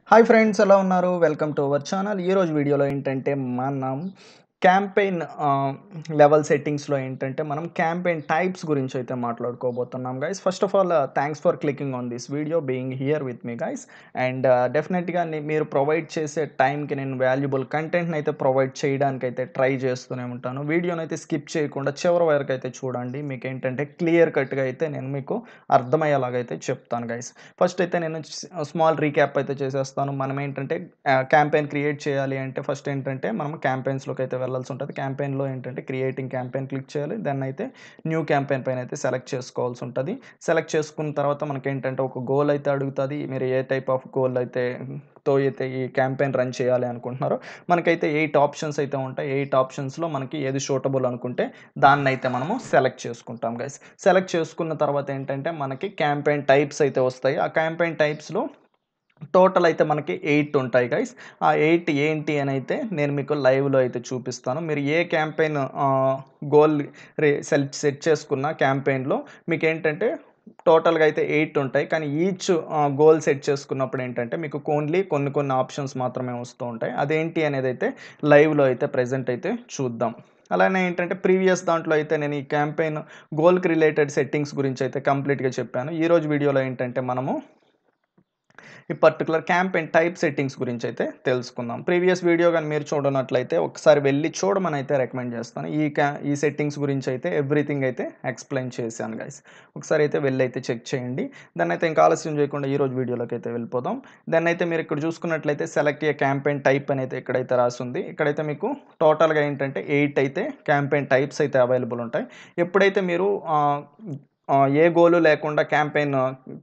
Hi friends, ఎలా ఉన్నారు? Welcome to our channel. ఈరోజు వీడియోలో ఏంటంటే మనం క్యాంపెయిన్ లెవెల్ సెట్టింగ్స్లో ఏంటంటే మనం క్యాంపెయిన్ టైప్స్ గురించి అయితే మాట్లాడుకోబోతున్నాం guys. First of all thanks for clicking on this video, being here with me guys. And డెఫినెట్గా మీరు ప్రొవైడ్ చేసే టైంకి నేను వాల్యుబుల్ కంటెంట్ని అయితే ప్రొవైడ్ చేయడానికి అయితే ట్రై చేస్తూనే ఉంటాను. వీడియోని అయితే స్కిప్ చేయకుండా చివరి వరకు అయితే చూడండి. మీకు ఏంటంటే క్లియర్ కట్గా అయితే నేను మీకు అర్థమయ్యేలాగైతే చెప్తాను గైస్. ఫస్ట్ అయితే నేను స్మాల్ రీక్యాప్ అయితే చేసేస్తాను. మనం ఏంటంటే క్యాంపెయిన్ క్రియేట్ చేయాలి అంటే ఫస్ట్ ఏంటంటే మనం క్యాంపెయిన్స్లోకి అయితే వెళ్ళాల్సి ఉంటుంది. క్యాంపెయిన్లో ఏంటంటే క్రియేటింగ్ క్యాంపెయిన్ క్లిక్ చేయాలి. దాన్ని అయితే న్యూ క్యాంపెయిన్ పైన అయితే సెలెక్ట్ చేసుకోవాల్సి ఉంటుంది. సెలెక్ట్ చేసుకున్న తర్వాత మనకేంటంటే ఒక గోల్ అయితే అడుగుతుంది. మీరు ఏ టైప్ ఆఫ్ గోల్ అయితే ఈ క్యాంపెయిన్ రన్ చేయాలి అనుకుంటున్నారో మనకైతే 8 ఆప్షన్స్ అయితే ఉంటాయి. 8 ఆప్షన్స్లో మనకి ఏది సూటబుల్ అనుకుంటే దాన్నైతే మనము సెలెక్ట్ చేసుకుంటాం గైస్. సెలెక్ట్ చేసుకున్న తర్వాత ఏంటంటే మనకి క్యాంపెయిన్ టైప్స్ అయితే వస్తాయి. ఆ క్యాంపెయిన్ టైప్స్లో టోటల్ అయితే మనకి 8 ఉంటాయి గైస్. ఆ 8 ఏంటి అని అయితే నేను మీకు లైవ్‌లో అయితే చూపిస్తాను. మీరు ఏ క్యాంపెయిన్ గోల్ సెట్ చేసుకున్న క్యాంపెయిన్‌లో మీకేంటంటే టోటల్‌గా అయితే 8 ఉంటాయి. కానీ ఈచ్ గోల్ సెట్ చేసుకున్నప్పుడు ఏంటంటే మీకు ఓన్లీ కొన్ని ఆప్షన్స్ మాత్రమే వస్తూ ఉంటాయి. అదేంటి అనేదైతే లైవ్‌లో అయితే ప్రెజెంట్ అయితే చూద్దాం. అలానే ఏంటంటే ప్రీవియస్ దాంట్లో అయితే నేను ఈ క్యాంపెయిన్ గోల్‌కి రిలేటెడ్ సెట్టింగ్స్ గురించి అయితే కంప్లీట్‌గా చెప్పాను. ఈరోజు వీడియోలో ఏంటంటే మనము ఈ పర్టికులర్ క్యాంపెయిన్ టైప్ సెట్టింగ్స్ గురించి అయితే తెలుసుకుందాం. ప్రీవియస్ వీడియో గాని మీరు చూడనట్లయితే ఒకసారి వెళ్లి చూడమని అయితే రికమెండ్ చేస్తాను. ఈ సెట్టింగ్స్ గురించి అయితే ఎవ్రీథింగ్ అయితే ఎక్స్‌ప్లెయిన్ చేశాను గైస్. ఒకసారి అయితే వెళ్లి అయితే చెక్ చేయండి. దాన్నైతే ఇంకా ఆలస్యం చేయకుండా ఈరోజు వీడియోలోకి అయితే వెళ్ళిపోదాం. దాన్నైతే మీరు ఇక్కడ చూసుకున్నట్లయితే సెలెక్ట్ ఏ క్యాంపెయిన్ టైప్ అని అయితే ఇక్కడైతే రాసుంది. ఇక్కడైతే మీకు టోటల్‌గా ఏంటంటే 8 అయితే క్యాంపెయిన్ టైప్స్ అయితే అవైలబుల్ ఉంటాయి. ఎప్పుడైతే మీరు ఏ గోలు లేకుండా క్యాంపెయిన్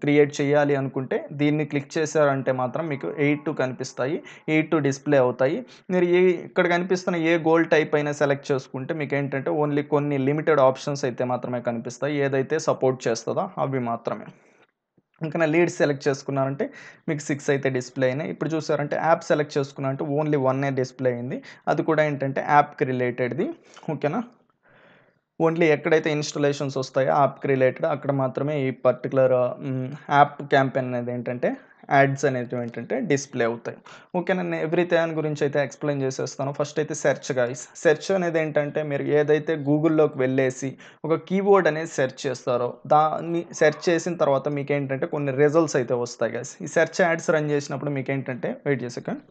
క్రియేట్ చేయాలి అనుకుంటే దీన్ని క్లిక్ చేశారంటే మాత్రం మీకు 8 కనిపిస్తాయి. 8 డిస్‌ప్లే అవుతాయి. మీరు ఇక్కడ కనిపిస్తున్న ఏ గోల్ టైప్ అయినా సెలెక్ట్ చేసుకుంటే మీకేంటంటే ఓన్లీ కొన్ని లిమిటెడ్ ఆప్షన్స్ అయితే మాత్రమే కనిపిస్తాయి. ఏదైతే సపోర్ట్ చేస్తదో అవి మాత్రమే. ఇంకా నా లీడ్స్ సెలెక్ట్ చేసుకున్నారంటే మీకు 6 అయితే డిస్‌ప్లే అయినాయి. ఇప్పుడు చూసారంటే యాప్ సెలెక్ట్ చేసుకున్నారంటే ఓన్లీ 1 డిస్‌ప్లే అయింది. అది కూడా ఏంటంటే యాప్‌కి రిలేటెడ్‌ది. ఓకేనా? ఓన్లీ ఎక్కడైతే ఇన్‌స్టాలేషన్స్ వస్తాయో యాప్‌కి రిలేటెడ్ అక్కడ మాత్రమే ఈ పర్టిక్యులర్ యాప్ క్యాంపెయిన్ అనేది ఏంటంటే యాడ్స్ అనేటివి ఏంటంటే డిస్‌ప్లే అవుతాయి. ఓకేనా? నేను దాని గురించి అయితే ఎక్స్‌ప్లెయిన్ చేసేస్తాను. ఫస్ట్ అయితే సెర్చ్ గైస్. సెర్చ్ అనేది ఏంటంటే మీరు ఏదైతే గూగుల్‌లోకి వెళ్ళేసి ఒక కీవర్డ్ అనేది సెర్చ్ చేస్తారో దాన్ని సెర్చ్ చేసిన తర్వాత మీకేంటంటే కొన్ని రిజల్ట్స్ అయితే వస్తాయి గైస్. ఈ సెర్చ్ యాడ్స్ రన్ చేసినప్పుడు మీకేంటంటే వెయిట్ చేసి సెకండ్.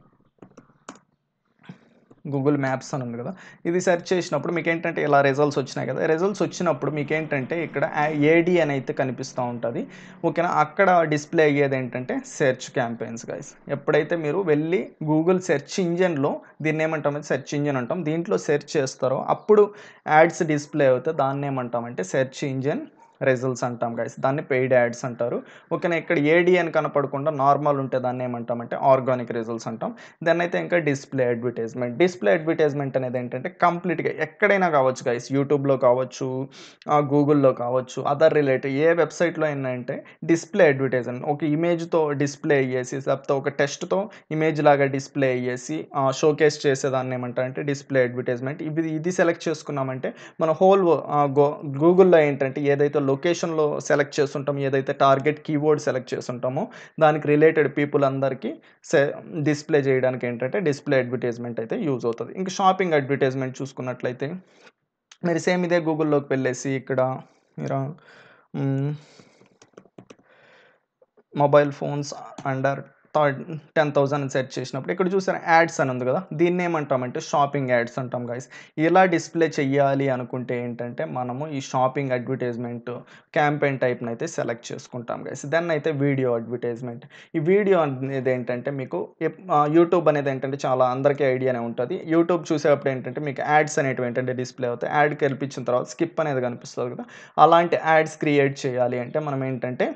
గూగుల్ మ్యాప్స్ అని ఉంది కదా! ఇది సెర్చ్ చేసినప్పుడు మీకేంటంటే ఇలా రిజల్ట్స్ వచ్చినాయి కదా! రిజల్ట్స్ వచ్చినప్పుడు మీకేంటంటే ఇక్కడ ఏడీ అని అయితే కనిపిస్తా ఉంటది. ఓకేనా? అక్కడ డిస్‌ప్లే అయ్యేదేంటంటే సెర్చ్ క్యాంపెయిన్స్ గైస్. ఎప్పుడైతే మీరు వెళ్లి గూగుల్ సెర్చ్ ఇంజిన్‌లో దీన్నేమంటామంటే సెర్చ్ ఇంజిన్ అంటాం. దీంట్లో సెర్చ్ చేస్తారో అప్పుడు యాడ్స్ డిస్‌ప్లే అవుతాయి. దాన్నేమంటామంటే సెర్చ్ ఇంజిన్ రిజల్ట్స్ అంటాం గైస్. దాన్ని పెయిడ్ యాడ్స్ అంటారు. ఓకేనా? ఇక్కడ ఏడీ అని కనపడకుండా నార్మల్ ఉంటే దాన్నేమంటామంటే ఆర్గానిక్ రిజల్ట్స్ అంటాం. దెన్నయితే ఇంకా డిస్‌ప్లే అడ్వర్టైజ్‌మెంట్. డిస్‌ప్లే అడ్వర్టైజ్‌మెంట్ అనేదేంటంటే కంప్లీట్‌గా ఎక్కడైనా కావచ్చు గైస్. యూట్యూబ్‌లో కావచ్చు, గూగుల్‌లో కావచ్చు, అదర్ రిలేటెడ్ ఏ వెబ్‌సైట్‌లో అయినా అంటే డిస్‌ప్లే అడ్వర్టైజ్‌మెంట్. ఒక ఇమేజ్‌తో డిస్‌ప్లే అయ్యేసి లేకపోతే ఒక టెక్స్ట్‌తో ఇమేజ్ లాగా డిస్‌ప్లే అయ్యేసి షోకేస్ చేసేదాన్ని ఏమంటారంటే డిస్‌ప్లే అడ్వర్టైజ్‌మెంట్. ఇది సెలెక్ట్ చేసుకున్నామంటే మన హోల్ గూగుల్‌లో ఏంటంటే ఏదైతే లొకేషన్‌లో సెలెక్ట్ చేసుంటామో, ఏదైతే టార్గెట్ కీవర్డ్ సెలెక్ట్ చేసుంటామో దానికి రిలేటెడ్ పీపుల్ అందరికీ సె డిస్‌ప్లే చేయడానికి ఏంటంటే డిస్‌ప్లే అడ్వర్టైజ్‌మెంట్ అయితే యూజ్ అవుతది. ఇంకా షాపింగ్ అడ్వర్టైజ్‌మెంట్ చూసుకున్నట్లయితే మీరు సేమ్ ఇదే గూగుల్‌లోకి వెళ్ళేసి ఇక్కడ మీరు హ్మ్. మొబైల్ ఫోన్స్ అండర్ 10,000 అని సెర్చ్ చేసినప్పుడు ఇక్కడ చూసారా యాడ్స్ అని ఉంది కదా! దీన్నేమంటామంటే షాపింగ్ యాడ్స్ అంటాం గైస్. ఇలా డిస్‌ప్లే చెయ్యాలి అనుకుంటే ఏంటంటే మనము ఈ షాపింగ్ అడ్వర్టైజ్‌మెంట్ క్యాంపెయిన్ టైప్‌నైతే సెలెక్ట్ చేసుకుంటాం గైస్. దెన్ అయితే వీడియో అడ్వర్టైజ్‌మెంట్. ఈ వీడియో అనేదేంటంటే మీకు యూట్యూబ్ అనేదేంటంటే చాలా అందరికీ ఐడియానే ఉంటది. యూట్యూబ్ చూసేటప్పుడు ఏంటంటే మీకు యాడ్స్ అనేటివి ఏంటంటే డిస్‌ప్లే అవుతాయి. యాడ్ కల్పించిన తర్వాత స్కిప్ అనేది కనిపిస్తది కదా! అలాంటి యాడ్స్ క్రియేట్ చేయాలి అంటే మనం ఏంటంటే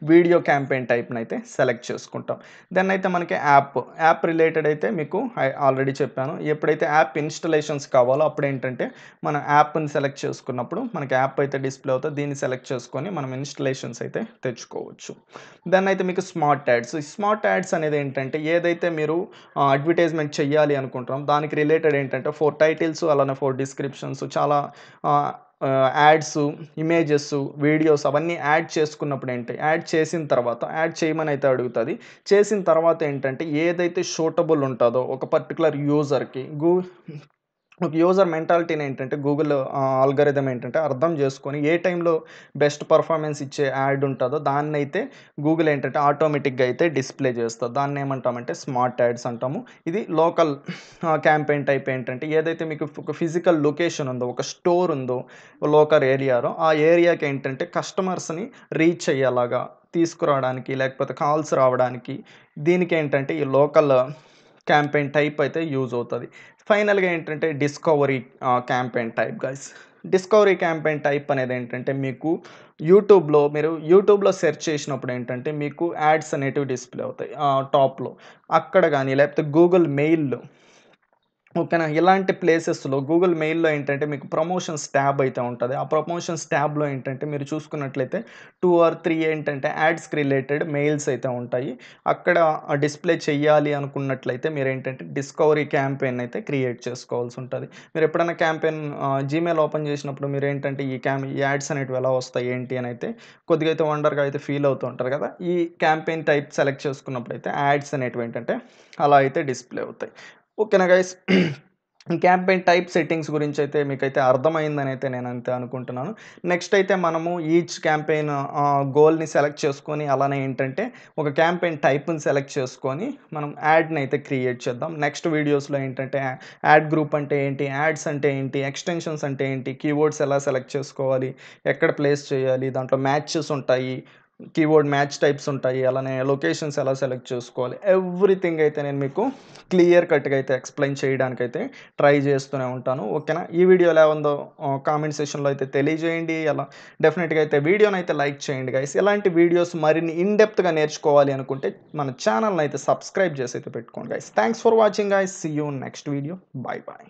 వీడియో క్యాంపెయిన్ టైప్‌నైతే సెలెక్ట్ చేసుకుంటాం. దెన్ అయితే మనకి యాప్ రిలేటెడ్ అయితే మీకు ఆల్రెడీ చెప్పాను. ఎప్పుడైతే యాప్ ఇన్‌స్టాలేషన్స్ కావాలో అప్పుడేంటంటే మన యాప్‌ని సెలెక్ట్ చేసుకున్నప్పుడు మనకి యాప్ అయితే డిస్‌ప్లే అవుతది. దీన్ని సెలెక్ట్ చేసుకొని మనం ఇన్‌స్టాలేషన్స్ అయితే తెచ్చుకోవచ్చు. దెన్ అయితే మీకు స్మార్ట్ యాడ్స్. ఈ స్మార్ట్ యాడ్స్ అనేదేంటంటే ఏదైతే మీరు అడ్వర్టైజ్‌మెంట్ చెయ్యాలి అనుకుంటున్నాం దానికి రిలేటెడ్ ఏంటంటే 4 టైటిల్స్ అలానే 4 డిస్క్రిప్షన్స్ చాలా ఆహ్, యాడ్స్, ఇమేజెస్, వీడియోస్ అవన్నీ యాడ్ చేసుకున్నప్పుడు ఏంటి, యాడ్ చేసిన తర్వాత యాడ్ చేయమని అయితే అడుగుతుంది. చేసిన తర్వాత ఏంటంటే ఏదైతే సూటబుల్ ఉంటుందో ఒక పర్టికులర్ యూజర్కి ఒక యూజర్ మెంటాలిటీని ఏంటంటే గూగుల్ ఆల్గరిథం ఏంటంటే అర్థం చేసుకొని ఏ టైంలో బెస్ట్ పర్ఫార్మెన్స్ ఇచ్చే యాడ్ ఉంటుందో దాన్నైతే గూగుల్ ఏంటంటే ఆటోమేటిక్గా అయితే డిస్ప్లే చేస్తుంది. దాన్ని ఏమంటామంటే స్మార్ట్ యాడ్స్ అంటాము. ఇది లోకల్ క్యాంపెయిన్ టైప్ ఏంటంటే ఏదైతే మీకు ఒక ఫిజికల్ లొకేషన్ ఉందో, ఒక స్టోర్ ఉందో లోకల్ ఏరియాలో, ఆ ఏరియాకి ఏంటంటే కస్టమర్స్ని రీచ్ అయ్యేలాగా తీసుకురావడానికి లేకపోతే కాల్స్ రావడానికి దీనికి ఏంటంటే ఈ లోకల్ క్యాంపెయిన్ టైప్ అయితే యూజ్ అవుతుంది. ఫైనల్గా ఏంటంటే discovery campaign type guys. Discovery campaign type అనేది ఏంటంటే మీకు మీరు యూట్యూబ్లో సెర్చ్ చేసినప్పుడు ఏంటంటే మీకు యాడ్స్ అనేటివి డిస్ప్లే అవుతాయి టాప్లో. అక్కడ కానీ లేకపోతే గూగుల్ మెయిల్లో, ఓకేనా, ఇలాంటి ప్లేసెస్‌లో గూగుల్ మెయిల్‌లో ఏంటంటే మీకు ప్రమోషన్స్ ట్యాబ్ అయితే ఉంటది. ఆ ప్రమోషన్స్ ట్యాబ్‌లో ఏంటంటే మీరు చూసుకున్నట్లయితే 2 ఆర్ 3 ఏంటంటే యాడ్స్‌కి రిలేటెడ్ మెయిల్స్ అయితే ఉంటాయి. అక్కడ డిస్‌ప్లే చెయ్యాలి అనుకున్నట్లయితే మీరేంటంటే డిస్కవరీ క్యాంపెయిన్ అయితే క్రియేట్ చేసుకోవాల్సి ఉంటది. మీరు ఎప్పుడైనా జీమెయిల్ ఓపెన్ చేసినప్పుడు మీరేంటంటే ఈ యాడ్స్ అనేటివి ఎలా వస్తాయి ఏంటి అని అయితే కొద్దిగా అయితే వండర్‌గా అయితే ఫీల్ అవుతూ ఉంటారు కదా! ఈ క్యాంపెయిన్ టైప్ సెలెక్ట్ చేసుకున్నప్పుడైతే యాడ్స్ అనేటివి ఏంటంటే అలా అయితే డిస్‌ప్లే అవుతాయి. ఓకేనా గైస్. క్యాంపెయిన్ టైప్ సెట్టింగ్స్ గురించి అయితే మీకైతే అర్థమైందని అయితే నేనైతే అనుకుంటున్నాను. నెక్స్ట్ అయితే మనము ఈచ్ క్యాంపెయిన్ గోల్‌ని సెలెక్ట్ చేసుకొని అలానే ఏంటంటే ఒక క్యాంపెయిన్ టైప్‌ని సెలెక్ట్ చేసుకొని మనం యాడ్‌ని అయితే క్రియేట్ చేద్దాం. నెక్స్ట్ వీడియోస్‌లో ఏంటంటే యాడ్ గ్రూప్ అంటే ఏంటి, యాడ్స్ అంటే ఏంటి, ఎక్స్‌టెన్షన్స్ అంటే ఏంటి, కీవర్డ్స్ ఎలా సెలెక్ట్ చేసుకోవాలి, ఎక్కడ ప్లేస్ చేయాలి, దాంట్లో మ్యాచెస్ ఉంటాయి, కీవర్డ్ మ్యాచ్ టైప్స్ ఉంటాయి, అలానే లొకేషన్స్ ఎలా సెలెక్ట్ చేసుకోవాలి, ఎవ్రీథింగ్ అయితే నేను మీకు క్లియర్ కట్‌గా అయితే ఎక్స్‌ప్లెయిన్ చేయడానికైతే ట్రై చేస్తూనే ఉంటాను. ఓకేనా? ఈ వీడియో ఎలా ఉందో కామెంట్ సెక్షన్‌లో అయితే తెలియజేయండి. డెఫినిట్‌గా అయితే వీడియోనైతే లైక్ చేయండి గైస్. ఇలాంటి వీడియోస్ మరిన్ని ఇన్ డెప్త్‌గా నేర్చుకోవాలి అనుకుంటే మన ఛానెల్‌ని అయితే సబ్స్క్రైబ్ చేసి అయితే పెట్టుకోండి guys. Thanks for watching guys. See you next video. Bye by.